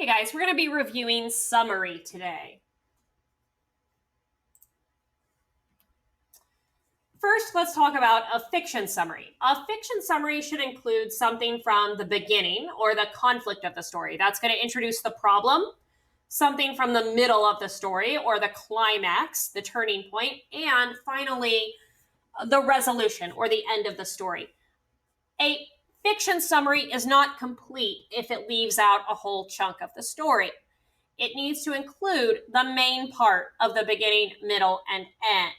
Hey guys, we're going to be reviewing summary today. First, let's talk about a fiction summary. A fiction summary should include something from the beginning or the conflict of the story. That's going to introduce the problem, something from the middle of the story or the climax, the turning point, and finally, the resolution or the end of the story. A fiction summary is not complete if it leaves out a whole chunk of the story. It needs to include the main part of the beginning, middle, and end.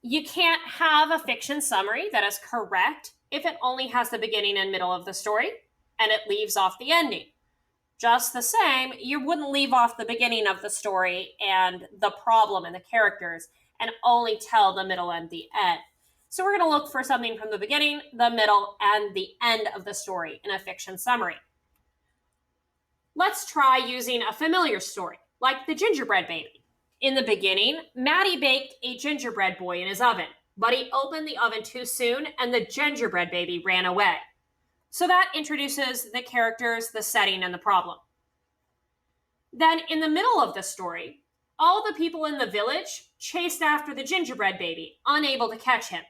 You can't have a fiction summary that is correct if it only has the beginning and middle of the story and it leaves off the ending. Just the same, you wouldn't leave off the beginning of the story and the problem and the characters and only tell the middle and the end. So we're going to look for something from the beginning, the middle, and the end of the story in a fiction summary. Let's try using a familiar story, like the gingerbread baby. In the beginning, Maddie baked a gingerbread boy in his oven, but he opened the oven too soon and the gingerbread baby ran away. So that introduces the characters, the setting, and the problem. Then in the middle of the story, all the people in the village chased after the gingerbread baby, unable to catch him.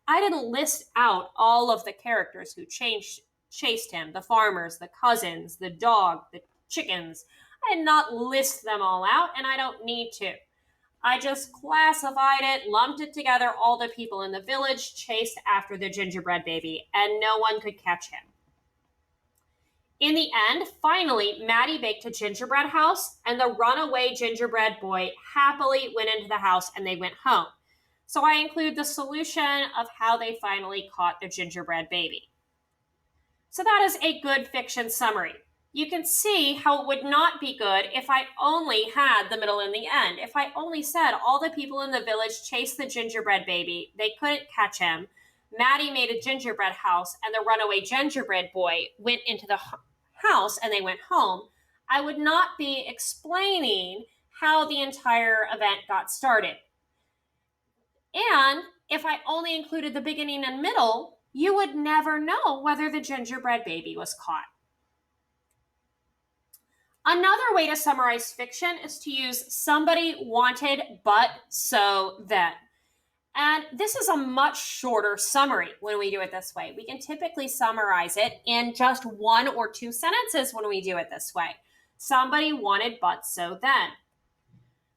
I didn't list out all of the characters who chased him, the farmers, the cousins, the dog, the chickens. I did not list them all out, and I don't need to. I just classified it, lumped it together. All the people in the village chased after the gingerbread baby, and no one could catch him. In the end, finally, Maddie baked a gingerbread house, and the runaway gingerbread boy happily went into the house, and they went home. So I include the solution of how they finally caught the gingerbread baby. So that is a good fiction summary. You can see how it would not be good if I only had the middle and the end. If I only said all the people in the village chased the gingerbread baby, they couldn't catch him, Maddie made a gingerbread house, and the runaway gingerbread boy went into the house and they went home, I would not be explaining how the entire event got started. And if I only included the beginning and middle, you would never know whether the gingerbread baby was caught. Another way to summarize fiction is to use somebody wanted, but so then. And this is a much shorter summary when we do it this way. We can typically summarize it in just one or two sentences when we do it this way. Somebody wanted, but so then.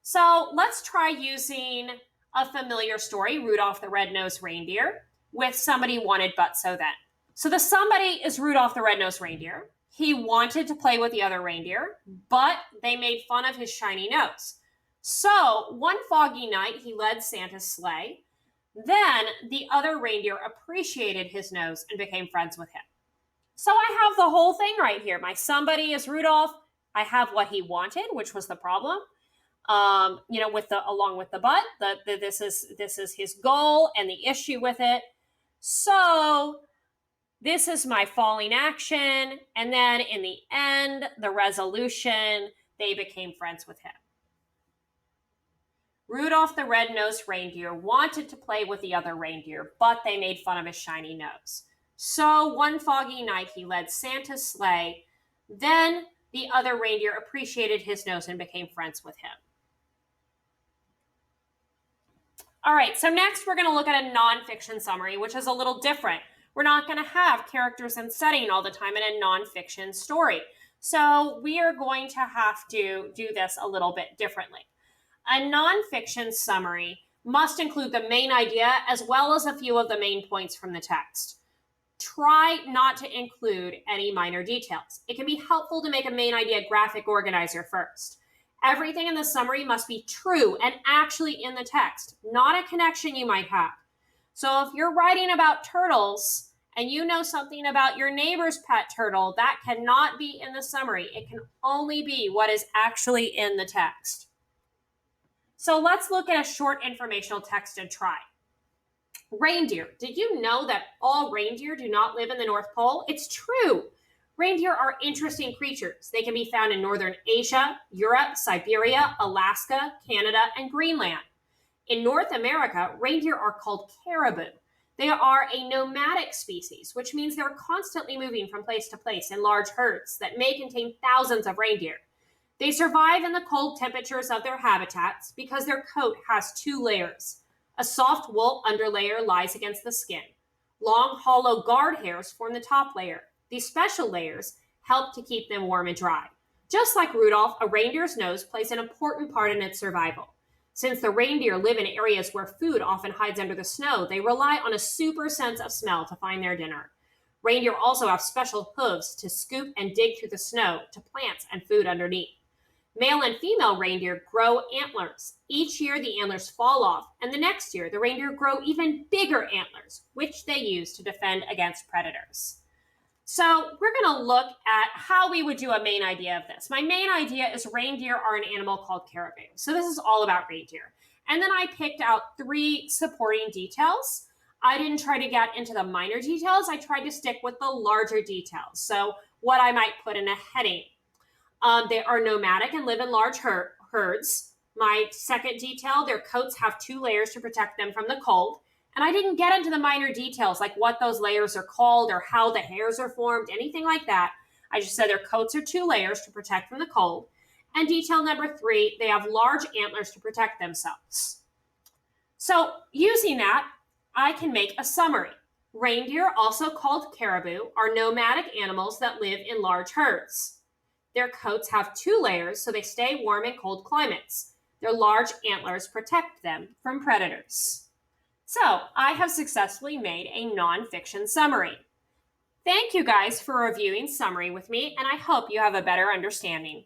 So let's try using a familiar story, Rudolph the Red-Nosed Reindeer, with somebody wanted, but so then. So the somebody is Rudolph the Red-Nosed Reindeer. He wanted to play with the other reindeer, but they made fun of his shiny nose. So one foggy night, he led Santa's sleigh. Then the other reindeer appreciated his nose and became friends with him. So I have the whole thing right here. My somebody is Rudolph. I have what he wanted, which was the problem. Along with the but, this is his goal and the issue with it. So this is my falling action, and then in the end, the resolution, they became friends with him. Rudolph the Red-Nosed Reindeer wanted to play with the other reindeer, but they made fun of his shiny nose. So one foggy night, he led Santa's sleigh. Then the other reindeer appreciated his nose and became friends with him. All right, so next we're going to look at a nonfiction summary, which is a little different. We're not going to have characters and setting all the time in a nonfiction story. So we are going to have to do this a little bit differently. A nonfiction summary must include the main idea as well as a few of the main points from the text. Try not to include any minor details. It can be helpful to make a main idea graphic organizer first. Everything in the summary must be true and actually in the text, not a connection you might have. So if you're writing about turtles and you know something about your neighbor's pet turtle, that cannot be in the summary. It can only be what is actually in the text. So let's look at a short informational text and try. Reindeer. Did you know that all reindeer do not live in the North Pole? It's true. Reindeer are interesting creatures. They can be found in northern Asia, Europe, Siberia, Alaska, Canada, and Greenland. In North America, reindeer are called caribou. They are a nomadic species, which means they're constantly moving from place to place in large herds that may contain thousands of reindeer. They survive in the cold temperatures of their habitats because their coat has two layers. A soft wool underlayer lies against the skin. Long, hollow guard hairs form the top layer. These special layers help to keep them warm and dry. Just like Rudolph, a reindeer's nose plays an important part in its survival. Since the reindeer live in areas where food often hides under the snow, they rely on a super sense of smell to find their dinner. Reindeer also have special hooves to scoop and dig through the snow to plants and food underneath. Male and female reindeer grow antlers. Each year, the antlers fall off, and the next year, the reindeer grow even bigger antlers, which they use to defend against predators. So, we're going to look at how we would do a main idea of this. My main idea is reindeer are an animal called caribou. So, this is all about reindeer. And then I picked out 3 supporting details. I didn't try to get into the minor details. I tried to stick with the larger details. So, what I might put in a heading. They are nomadic and live in large herds. My second detail, their coats have 2 layers to protect them from the cold. And I didn't get into the minor details like what those layers are called or how the hairs are formed, anything like that. I just said their coats are 2 layers to protect from the cold. And detail number 3, they have large antlers to protect themselves. So using that, I can make a summary. Reindeer, also called caribou, are nomadic animals that live in large herds. Their coats have 2 layers so they stay warm in cold climates. Their large antlers protect them from predators. So, I have successfully made a nonfiction summary. Thank you guys for reviewing summary with me, and I hope you have a better understanding.